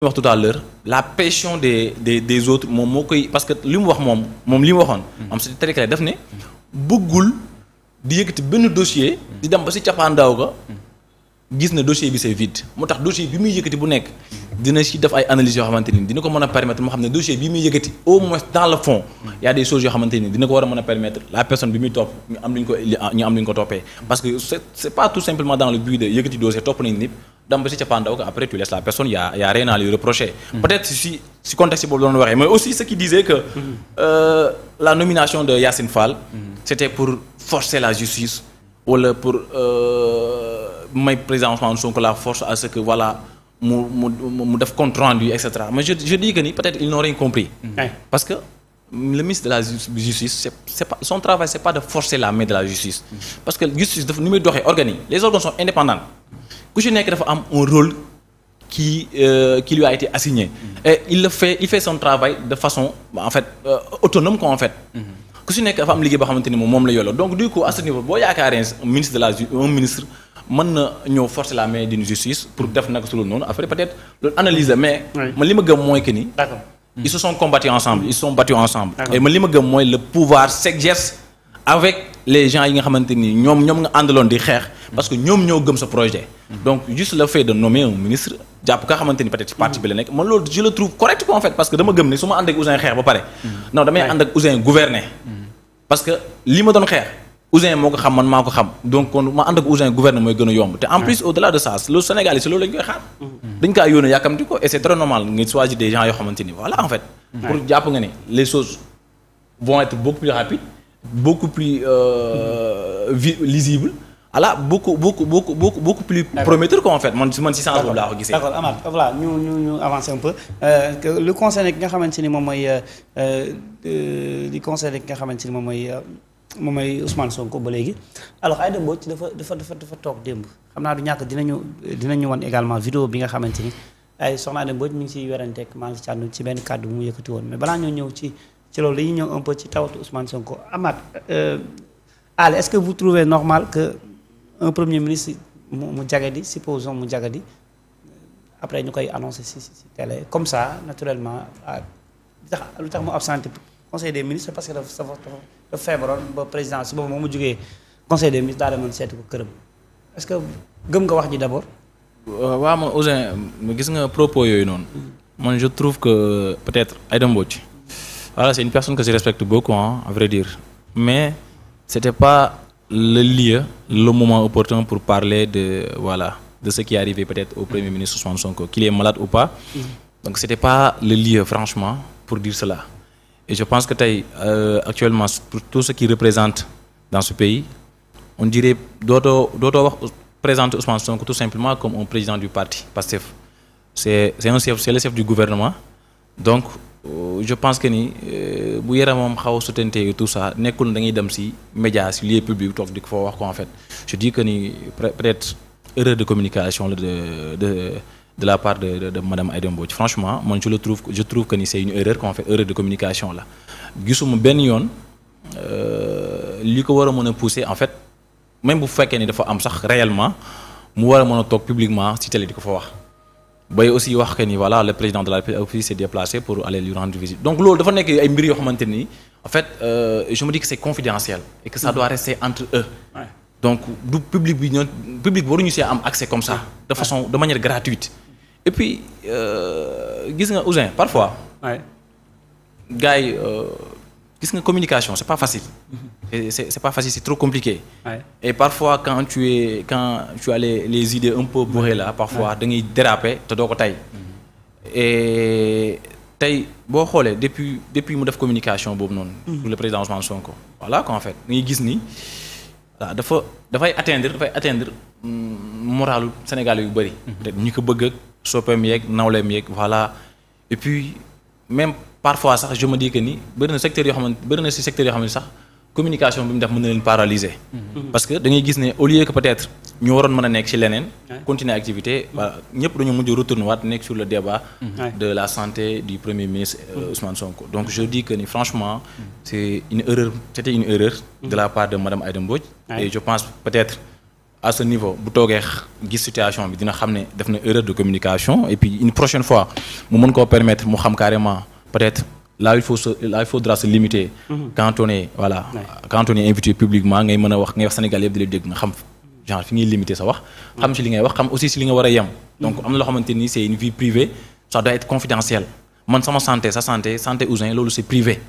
wax tout à l'heure la pression des autres moom moo koy parce que li mu wax moom li mu waxoon. am c'est très clair daf ne bëggul di yëkkati benn dossier. di dem ba si cappaandaw ga. gis na dossier bi c'est vide moo tax dossier bi muy yëkkati bu nekk dina ci def ay analyses yoo xamante ni dina ko mën a permettre moo xam ne dossier bi muy yëkkati au moins dans le fond y a des choses yoo xamante ni dina ko war a mën a permettre la personne bi muy topp ñu am lu ñu ko toppee parce que c'est pas tout simplement dans le but de yëkkati dossier topp nañ nit dem ba ci cappaandaw ga après tu laisses la personne y a rien à lui reprocher. Peut-être si contexte boobu doon waxee mais aussi ce qui disait que la nomination de Yacine Fall c'était pour forcer la justice wala pour may président Ousmane Sonko la force à ce que voilà mu def compte rendu et cetera mais je dis que ni peut-être ils n'ont rien compris. Parce que le ministre de la justice c'est pas son travail c'est pas de forcer la main de la justice. Parce que justice dafa ni muy doxee organes yi les organes sont indépendants ku ci nekk dafa am un rôle qui lui a été assigné. Et il fait son travail de façon en fait autonome quoi en fait. ku ci nekk dafa am liggéey boo xamante ni moom la yolo donc du coup à ce niveau boo yaakaaree un ministre mën na ñëw forcer la main d'une justice pour def naka su loolu noonu après peut-être loolu analyse mais man li ma gëm mooy que ni ils se sont combattus ensemble ils se sont battus ensemble et man li ma gëm mooy le pouvoir s'exerce avec les gens yi nga xamante ni ñoom nga àndaloon di xeex parce que ñoom ñoo gëm sa projet donc juste le fait de nommer un ministre jàpp ka xamante ni peut-être ci parti bi la nekk man loolu je le trouve correct en fait parce que dama gëm ne su ma ànd ak Ouzin xeex ba pare non damay ànd ak Ouzin gouverner parce que li ma doon xeex Ouzin moo ko xam man maa ko xam donc kon ma ànd ak Ouzin gouverner mooy gën a yomb te en plus au-delà de ça le Sénégal yi si loolu lañ koy xaar dañ kaa yónnee yàkkamti ko et c'est très normal nga choisir des gens yoo xamante ni voilà en fait pour jàpp nga ne les choses vont être beaucoup plus rapides beaucoup plus lisibles voilà beaucoup plus prometteur quoi en fait man si sens boobu laa ko gisee. D'accord Amath voilà ñu avancer un peu lu concerné ki nga xamante ni moom mooy li concerné ki nga xamante ni moom mooy Ousmane Sonko ba léegi alors Aïda Mbodj dafa toog démb xam naa du ñàkk dinañu wan également vidéo bi nga xamante ni ay soxna Aïda Mbodj mi ngi ciy weranteeg maa ngi càndu ci benn kàddu mu yëkkati woon mais balaa ñoo ñëw ci loolu dañuy ñëw un peu ci tawatu Ousmane Sonko Amath Ale est-ce que vous trouvez normal que un premier ministre mu jagadi supposons mu jagadi après ñu koy annoncer ci télé comme ça naturellement lu tax mu absenté conseil des ministres parce que dafa feebaroon ba président si boobu moom mu jógee conseil des ministres daa demoon seeti ko këram est-ce que gëm nga wax ji d'abord. waaw man Ouzin gis nga propos yooyu noonu. man je trouve que peut-être Aïda Mbodj voilà c'est une personne que je respecte beaucoup à vrai dire mais c'était pas le lieu le moment opportun pour parler de ce qui est arrivé peut-être au premier ministre Ousmane Sonko qu'il est malade ou pas. Donc c'était pas le lieu franchement pour dire cela. Et je pense que tey actuellement pour tout ce qui représente dans ce pays on dirait dootoo wax présenter Ousmane Sonko tout simplement comme un président du parti Pastef c'est le chef du gouvernement donc je pense que ni bu yaramam xaw a sutante et tout ça nekkul da ngay dem ci média ci lieu public toog di ko fa wax ko en fait je dis que ni peut-être erreur de communication la de la part de madame Aïda Mbodj franchement man je trouve que ni c'est une erreur qu'en fait erreur de communication la gisuma benn yoon li ko war a mën a pousser en fait même bu fekkee ni dafa am sax réellement mu war a mën a toog publiquement ci télé di ko fa wax bay aussi wax que ni voilà le président de la République s'est déplacé pour aller lui rendre visite donc loolu dafa nekk ay mbir yoo xamante ni en fait je me dis que c'est confidentiel et que ça doit rester entre eux. Donc du public waruñu see am accès comme ça de manière gratuite. Et puis gis nga Ouzin parfois gars yi gis nga communication c'est pas facile. C'est pas facile, c'est trop compliqué. Et parfois quand tu as les idées un peu bourrées là parfois da ngay déraper te doo ko tey. Et tey boo xoolee depuis mu def communication boobu noonu. pour le président Ousmane Sonko. voilà qu'en fait ngay gis ni waaw dafay atteindre moralu Sénégalais yu bari. peut-être ñi ko bëgg ak soppeem yeeg nawleem yeeg voilà et puis même parfois sax je me dis que ni bëri na secteur yoo xam ne sax communication bi mu def mën na leen paralyser. parce que da ngay gis ne au lieu que peut-être ñu waroon mën a nekk ci leneen. continuer activité voilà ñëpp dañu mujj retourner waat nekk sur le débat. de la santé du premier ministre Ousmane Sonko. Donc je dis que ni franchement c'était une erreur de la part de madame Aïda Mbodj. Et je pense peut-être à ce niveau bu toogee gis situation bi dina xam ne def na erreur de communication et puis une prochaine fois mu mën koo permettre mu xam carrément peut-être là il faudra se limiter. Quand on est quand on est invité publiquement ngay mën a wax ngay wax Sénégal yëpp di la dégg nga xam genre fi ngay limiter sa wax. xam ci li ngay wax xam aussi si li nga war a yem. donc am na loo xamante ni c'est une vie privée ça doit être confidentiel man sama santé sa santé Ouzin loolu c'est privé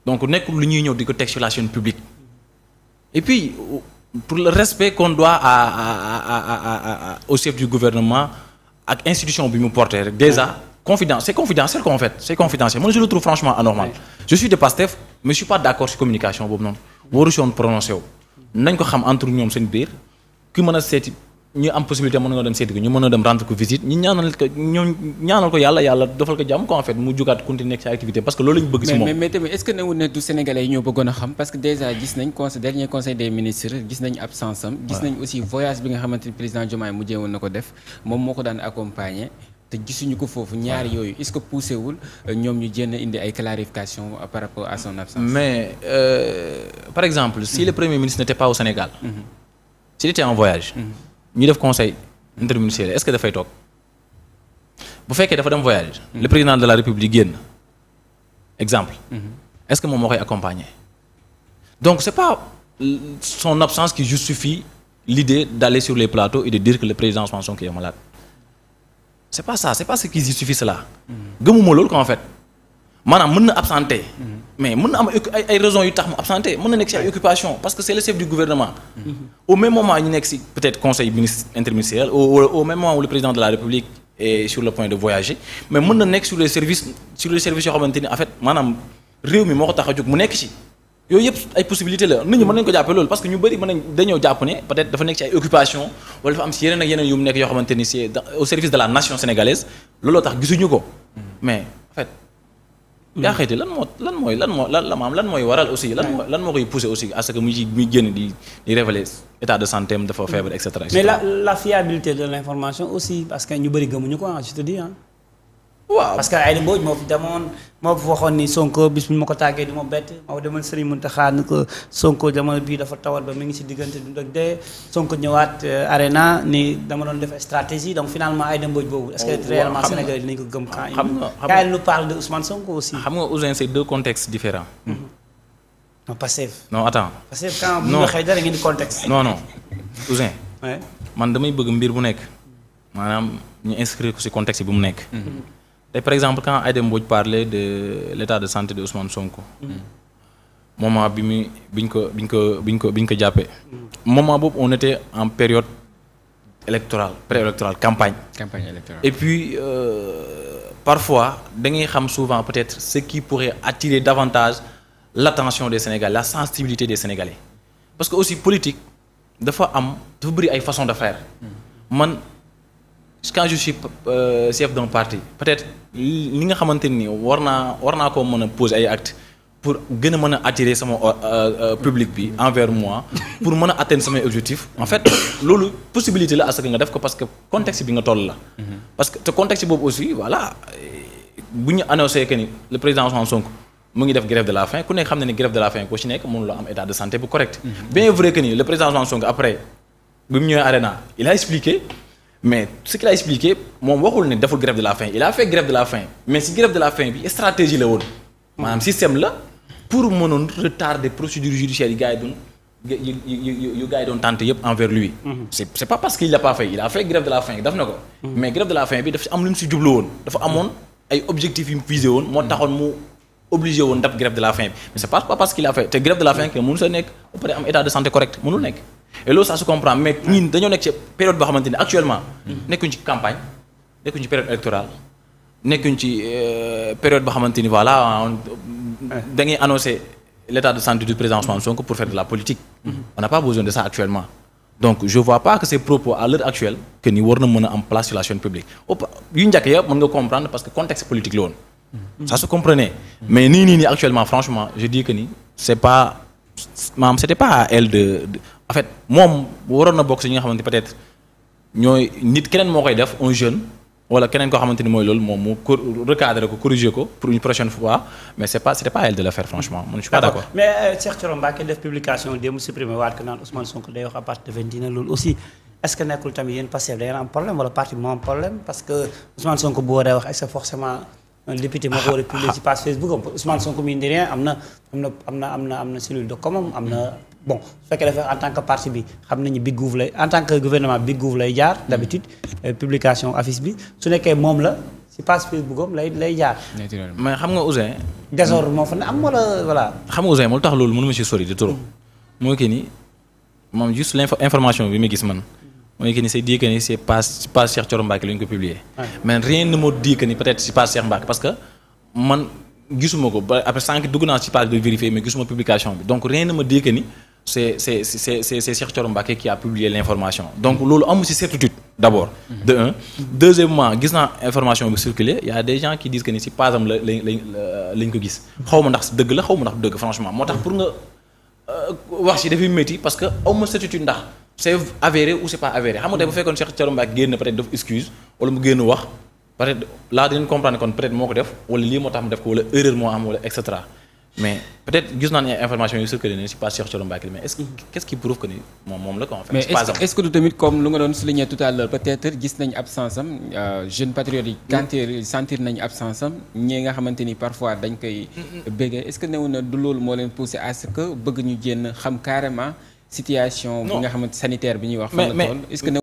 donc nekkul lu ñuy ñëw di ko teg sur la chaîne publique et puis. Pour le respect qu'on doit au chef du gouvernement ak institution bi mu porté rek déjà c'est confidentiel qu'en fait c'est confidentiel moi je le trouve franchement anormal je suis de Pastef mais je suis pas d'accord ci communication boobu noonu waru si woon prononcé wu nañ ko xam entre ñoom seen biir ki mën a seeti ñu am possibilité mën nga dem seeti ko ñu mën a dem rendre ko visite ñu ñaanal ko yàlla defal ko jàmm ko en fait mu jugaat continuer nekk ci activité parce que loolu lañu bëgg ci moom mais tamit est-ce que newul ne du sénégalais yi ñoo bëggoon a xam parce que déjà gis nañ dernier conseil des ministres gis nañ absence am gis nañ aussi voyage bi nga xamante ni président Diomaye mujjee woon na ko def moom moo ko daan accompagner te gisuñu ko foofu ñaar yooyu est-ce que poussé wul ñoom ñu jéem a indi ay clarifications par rapport à son absence mais par exemple si le premier ministre n'était pas au Sénégal s'il était en voyage ñu def conseil interministériel est-ce que dafay toog bu fekkee dafa dem voyage le président de la République génn exemple est-ce que moom moo koy accompagner donc c'est pas son absence qui justifie l'idée d'aller sur les plateaux et de dire que le président Ousmane Sonko est malade c'est pas ce qui justifie cela gëmuma loolu qu'en fait maanaam mën na absenté mais mën na am ay raisons yu tax mu absenté mën na nekk ci ay occupation parce que c'est le chef du gouvernement au même moment ñu nekk ci peut-être conseil interministériel au même moment où le président de la République est sur le point de voyager mais mën na nekk sur les services yoo xamante ni en fait maanaam réew mi moo ko tax a jóg mu nekk ci yooyu yëpp ay possibilités la nit ñi mën nañu ko jàppee loolu parce que ñu bëri dañoo jàpp ne peut-être dafa nekk ci ay occupation wala dafa am ci yeneen ak yeneen yu mu nekk yoo xamante ni c'est au service de la nation sénégalaise looloo tax gisuñu ko mais en fait yaa xëyti lan mooy waral aussi lan moo koy pousser aussi à ce que muy génn di révéler état de santé am dafa feebar et cetera. mais la fiabilité de l'information aussi parce que ñu bëri gëmuñu ko je te dis waaw parce que Aïda Mbodj moo fi demoon moo fi waxoon ni Sonko bis bu ma ko tàggee du ma bett moo demoon Serigne Mountakha ni ko Sonko jamono bii dafa tawal ba mi ngi ci diggante dund ak dee Sonko ñëwaat arena ni dama doon def stratégie donc finalement Aïda Mbodj boobu est-ce que réellement Sénégal dinañ ko gëm quand il nous parle de Ousmane Sonko aussi xam nga Ouzin c'est deux contextes différents non Pastef non attends Pastef quand bu ñu waxee dara ngeen di contexte non Ouzin man damay bëgg mbir bu nekk maanaam ñu inscrire ko ci contexte bi mu nekk et par exemple quand Aïda Mbodj parlait de l'état de santé de Ousmane Sonko moment biñ ko jàppee moment boobu on était en période électorale préélectorale campagne électorale et puis parfois da ngay xam souvent peut-être ce qui pourrait attirer davantage l'attention des Sénégalais la sensibilité des Sénégalais parce que aussi politique dafa bëri ay façons de faire man quand je suis chef d'un parti peut-être li nga xamante ni war naa koo mën a poser ay actes pour gën a mën a attirer sama public bi envers moi pour mën a atteindre samay objectifs en fait loolu possibilité la à ce que nga def ko parce que contexte bi nga toll la parce que te contexte boobu aussi voilà bu ñu annoncé que ni le président Ousmane Sonko mu ngi def grève de la faim ku nekk xam ne ni grève de la faim ko ci nekk mënuloo am état de santé bu correct bien vrai que ni le président Ousmane Sonko après bi mu ñëwee arena il a expliqué mais ce qu'il a expliqué moom waxul ne deful grève de la faim il a fait grève de la faim mais si grève de la faim bi stratégie la woon maanaam système la pour mënoon retarder procédures judiciaires yi gars yi doon tenté yëpp envers lui c'est pas parce qu'il l'a pas fait il a fait grève de la faim def na ko mais grève de la faim bi dafa am lu mu si jublu woon dafa amoon ay objectifs yu mu visé woon moo taxoon mu obligé woon def grève de la faim bi mais c'est pas parce qu'il a fait te grève de la faim que mënu sa nekk ba pare am état de santé correct mënul nekk et loolu ça se comprend mais ñun dañoo nekk ci période boo xamante ni actuellement nekkuñ ci campagne nekkuñ ci période électorale nekkuñ ci période boo xamante ni voilà da ngay annoncer l'état de santé du président Ousmane Sonko pour faire de la politique on n'a pas besoin de ça actuellement donc je vois pas que ces propos à l'heure actuelle que ni war na mën a am place sur la chaîne publique yu njëkk ya mën nga comprendre parce que contexte politique la woon ça se comprenait mais nii actuellement franchement je dis que ni c'est pas maanaam c'était pas à elle de en fait moom waroon na bokk ci ñi nga xamante peut-être ñooy nit keneen moo koy def un jeune wala keneen koo xamante ni mooy loolu moom mu recadrer ko corriger ko pour une prochaine fois mais c'était pas elle de le faire franchement man je suis pas d'accord. mais Cheikh Thioro Mbacké def publication démb supprimé waat ko naan Ousmane Sonko day wax à partir de 21 loolu aussi est-ce que nekkul tamit yéen Pastef da ngeen am problème wala parti moo am problème parce que Ousmane Sonko bu waree wax est-ce que forcément un député moo ko war a publier ci page Facebook am Ousmane Sonko mine de rien am na cellule de com am na bon su fekkee dafa en tant que parti bi xam nañu Big Gouv lay en tant que gouvernement Big Gouv lay jaar d'habitude publication affiche bi su nekkee moom la ci page Facebook am lay jaar. mais xam nga Ouzin. désordre moo fa ne am wala voilà. xam nga Ouzin moo tax loolu mënu ma ci sori de trop. mooy que ni moom juste l'information bi ma gis man. mooy que ni c'est dit que ni c'est pas Cheikh Thioro Mbacké la ñu ko publier. mais rien ne me dit que ni peut-être c'est pas Cheikh Mbacké parce que man gisuma ko ba après sànq dugg naa ci page de vérifier mais gisuma publication bi donc rien ne me dit que ni c'est Cheikh Thioro Mbacké qui a publié l'information donc loolu amu ci certitude d'abord. de un deuxièmement gis naa information bi circuler y a des gens qui disent que ni ci page am lañ ko gis. xaw ma ndax dëgg la xaw ma ndax dëgg franchement moo tax pour nga wax ci dafay métti parce que aw ma certitude ndax. c'est avéré ou c'est pas avéré xam nga tey bu fekkoon Cheikh Thioro Mbacké génn peut-être def excuse wala mu génn wax peut-être là dinañ comprendre kon peut-être moo ko def wala lii moo tax mu def ko wala erreur moo am wala et cetera mais peut-être gis naa ne information yu circulé ne c'est pas Cheikh Thioro Mbacké mais qu'est-ce qui prouve que ni moom la ko en fait. mais est-ce que du tamit comme lu nga doon souligner tout à l'heure peut-être gis nañ absence am jeunes patriotes yi sentir nañ absence am ñii nga xamante ni parfois dañ koy béggee est-ce que néew na du loolu moo leen pousser à ce que bëgg ñu génn xam carrément situation bi nga xamante sanitaire bi ñuy wax fan la toll est-ce que